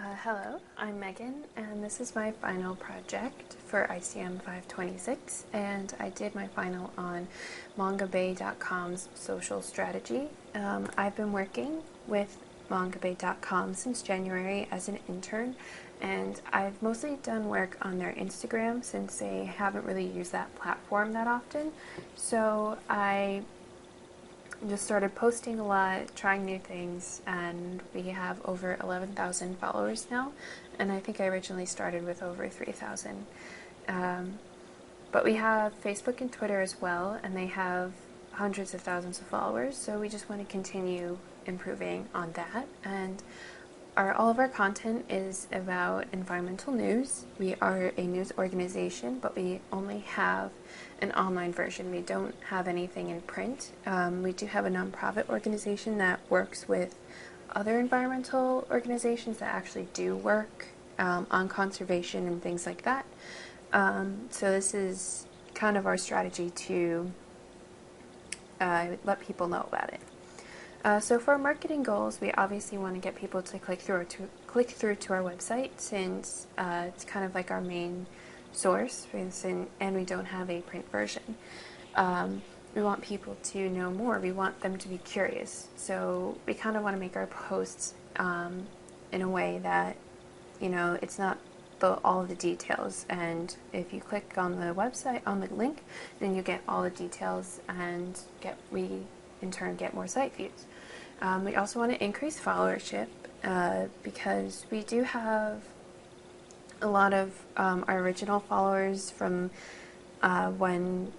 Hello, I'm Megan, and this is my final project for ICM 526, and I did my final on mangabay.com's social strategy. I've been working with mangabay.com since January as an intern, and I've mostly done work on their Instagram since they haven't really used that platform that often. So I just started posting a lot, trying new things, and we have over 11,000 followers now, and I think I originally started with over 3,000. But we have Facebook and Twitter as well, and they have hundreds of thousands of followers, so we just want to continue improving on that. And all of our content is about environmental news. We are a news organization, but we only have an online version. We don't have anything in print. We do have a nonprofit organization that works with other environmental organizations that actually do work on conservation and things like that. So this is kind of our strategy to let people know about it. So for our marketing goals, we obviously want to get people to click through to our website, since it's kind of like our main source, and we don't have a print version. We want people to know more. We want them to be curious. So we kind of want to make our posts in a way that, it's not all of the details. And if you click on the website, on the link, then you get all the details, and we in turn get more site views. We also want to increase followership because we do have a lot of our original followers from when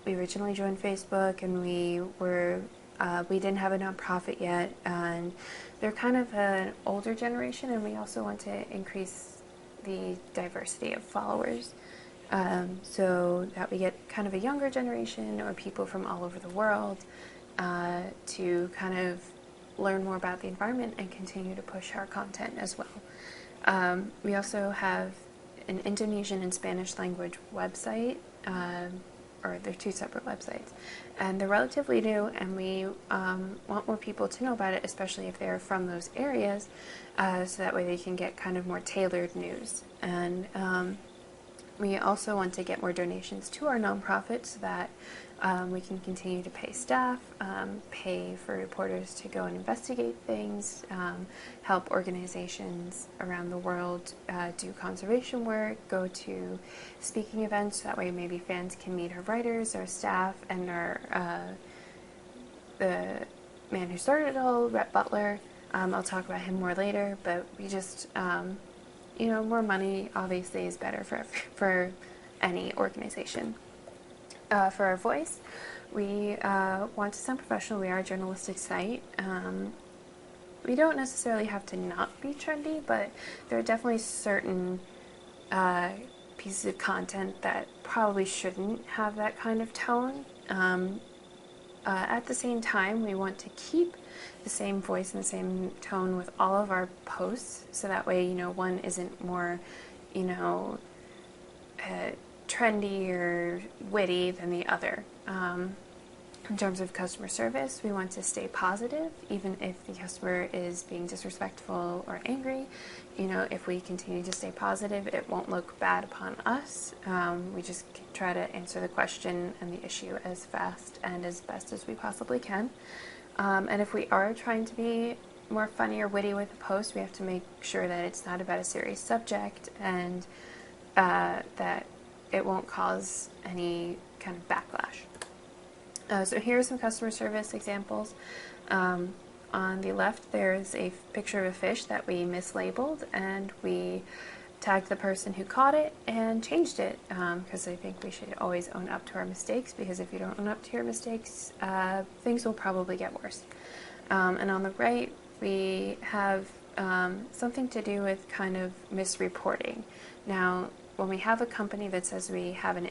we originally joined Facebook, and we didn't have a nonprofit yet, and they're kind of an older generation, and we also want to increase the diversity of followers so that we get kind of a younger generation or people from all over the world to kind of learn more about the environment and continue to push our content as well. We also have an Indonesian and Spanish language website, or they're two separate websites, and they're relatively new, and we want more people to know about it, especially if they're from those areas, so that way they can get kind of more tailored news. And we also want to get more donations to our nonprofit so that we can continue to pay staff, pay for reporters to go and investigate things, help organizations around the world do conservation work, go to speaking events, so that way maybe fans can meet our writers, our staff, and the man who started it all, Rhett Butler. I'll talk about him more later, but we just, more money obviously is better for any organization. For our voice, we want to sound professional. We are a journalistic site. We don't necessarily have to not be trendy, but there are definitely certain pieces of content that probably shouldn't have that kind of tone. At the same time, we want to keep the same voice and the same tone with all of our posts, so that way, one isn't more, trendy or witty than the other. In terms of customer service, we want to stay positive, even if the customer is being disrespectful or angry. If we continue to stay positive, it won't look bad upon us. We just try to answer the question and the issue as fast and as best as we possibly can. And if we are trying to be more funny or witty with a post, we have to make sure that it's not about a serious subject, and that it won't cause any kind of backlash. So here are some customer service examples. On the left, there's a picture of a fish that we mislabeled, and we tagged the person who caught it and changed it, because I think we should always own up to our mistakes, because if you don't own up to your mistakes, things will probably get worse. And on the right, we have something to do with kind of misreporting. Now, when we have a company that says we have an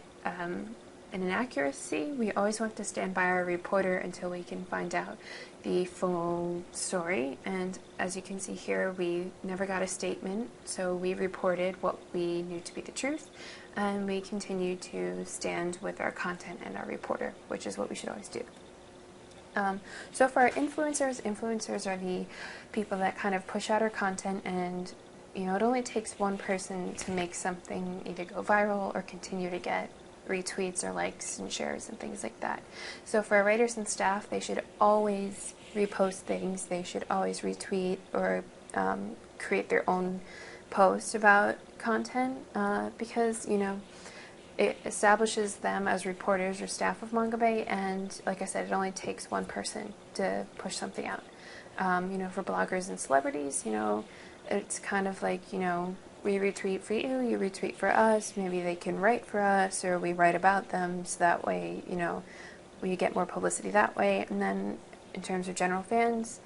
inaccuracy, we always want to stand by our reporter until we can find out the full story. And as you can see here, we never got a statement, so we reported what we knew to be the truth, and we continue to stand with our content and our reporter, which is what we should always do. So for our influencers are the people that kind of push out our content and it only takes one person to make something either go viral or continue to get retweets or likes and shares and things like that. So for our writers and staff, they should always repost things. They should always retweet or create their own posts about content because, it establishes them as reporters or staff of MangaBay, and like I said, it only takes one person to push something out. For bloggers and celebrities, it's kind of like, we retweet for you, you retweet for us, maybe they can write for us, or we write about them, so that way, we get more publicity that way. And then in terms of general fans,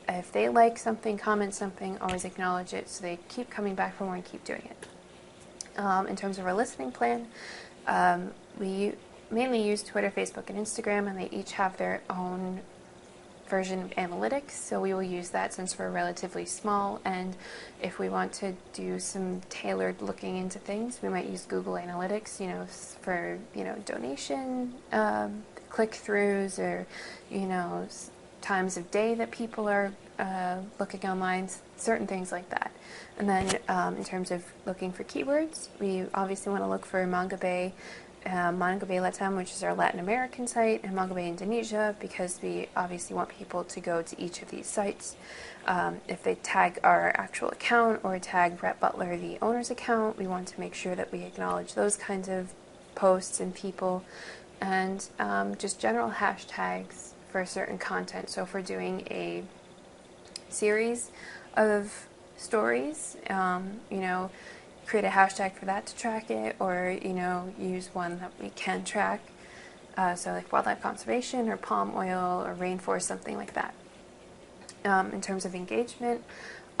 if they like something, comment something, always acknowledge it, so they keep coming back for more and keep doing it. In terms of our listening plan, we mainly use Twitter, Facebook, and Instagram, and they each have their own version of analytics, so we will use that since we're relatively small. And if we want to do some tailored looking into things, we might use Google Analytics, for, donation, click-throughs, or, times of day that people are looking online, certain things like that. And then in terms of looking for keywords, we obviously want to look for MangaBay, MangaBay Latam, which is our Latin American site, and MangaBay Indonesia, because we obviously want people to go to each of these sites. If they tag our actual account or tag Brett Butler, the owner's account, we want to make sure that we acknowledge those kinds of posts and people, and just general hashtags for certain content. So if we're doing a series of stories, create a hashtag for that to track it, or, use one that we can track. So like wildlife conservation or palm oil or rainforest, something like that. In terms of engagement,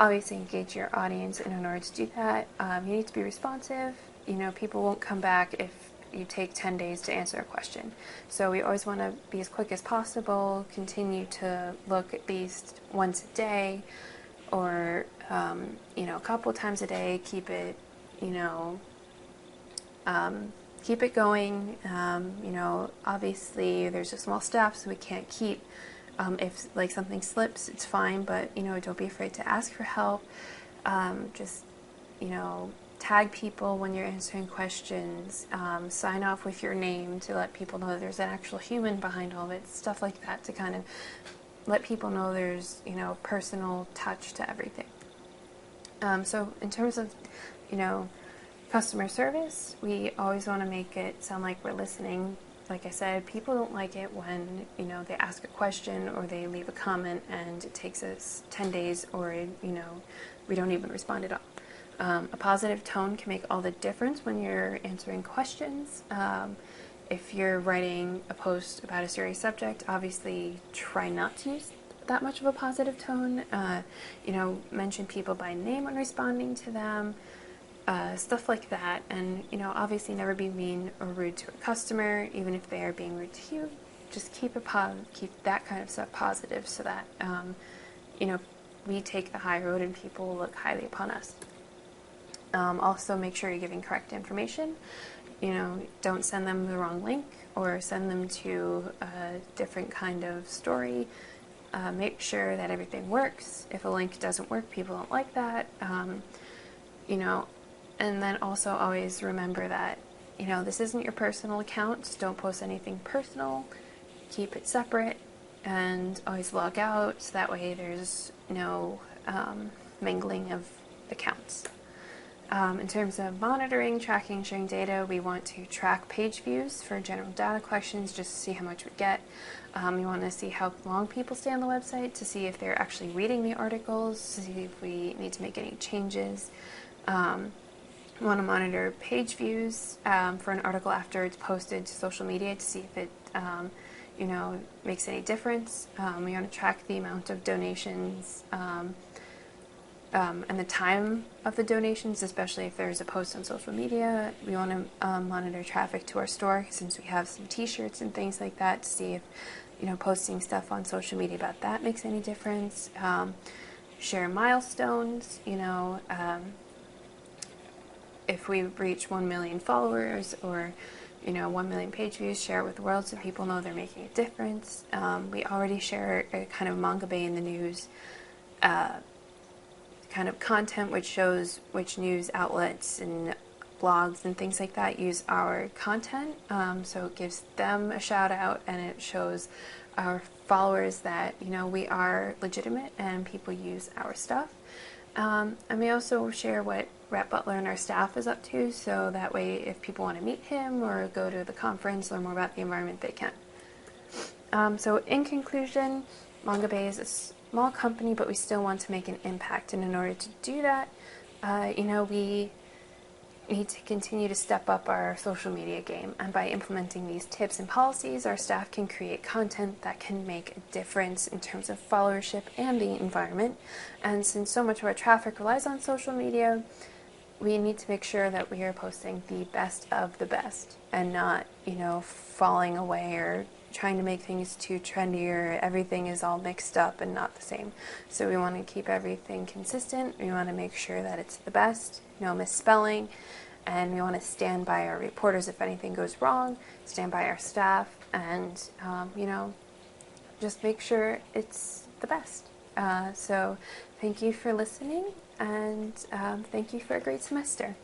obviously engage your audience, and in order to do that, you need to be responsive. People won't come back if you take 10 days to answer a question. So we always want to be as quick as possible, continue to look at least once a day, or, a couple times a day, keep it going. Obviously there's a small staff, so we can't keep, if like something slips, it's fine, but, don't be afraid to ask for help. Just, tag people when you're answering questions, sign off with your name to let people know there's an actual human behind all of it, stuff like that, to kind of let people know there's, personal touch to everything. So in terms of, customer service, we always want to make it sound like we're listening. Like I said, people don't like it when, they ask a question or they leave a comment and it takes us 10 days or, we don't even respond at all. A positive tone can make all the difference when you're answering questions. If you're writing a post about a serious subject, obviously try not to use that much of a positive tone. Mention people by name when responding to them, stuff like that. And, obviously never be mean or rude to a customer, even if they are being rude to you. Just keep that kind of stuff positive, so that, we take the high road and people will look highly upon us. Also make sure you're giving correct information. Don't send them the wrong link or send them to a different kind of story. Make sure that everything works. If a link doesn't work, people don't like that. And then also always remember that, this isn't your personal account. Don't post anything personal. Keep it separate, and always log out, so that way there's no mingling of accounts. In terms of monitoring, tracking, sharing data, we want to track page views for general data collections, just to see how much we get. We want to see how long people stay on the website, to see if they're actually reading the articles, to see if we need to make any changes. We want to monitor page views for an article after it's posted to social media, to see if it makes any difference. We want to track the amount of donations and the time of the donations, especially if there's a post on social media. We want to monitor traffic to our store, since we have some t-shirts and things like that, to see if posting stuff on social media about that makes any difference. Share milestones, if we reach 1 million followers or 1 million page views, share it with the world so people know they're making a difference. We already share a kind of MangaBay in the news kind of content which shows which news outlets and blogs and things like that use our content. So it gives them a shout out, and it shows our followers that, you know, we are legitimate and people use our stuff. And we also share what Rhett Butler and our staff is up to, so that way if people want to meet him or go to the conference, learn more about the environment, they can. So in conclusion, Manga Bay is a small company, but we still want to make an impact. And in order to do that, you know, we need to continue to step up our social media game. And by implementing these tips and policies, our staff can create content that can make a difference in terms of followership and the environment. And since so much of our traffic relies on social media, we need to make sure that we are posting the best of the best and not, you know, falling away or trying to make things too trendy or everything is all mixed up and not the same. So we want to keep everything consistent. We want to make sure that it's the best, no misspelling, and we want to stand by our reporters if anything goes wrong, stand by our staff, and, you know, just make sure it's the best. So thank you for listening, and thank you for a great semester.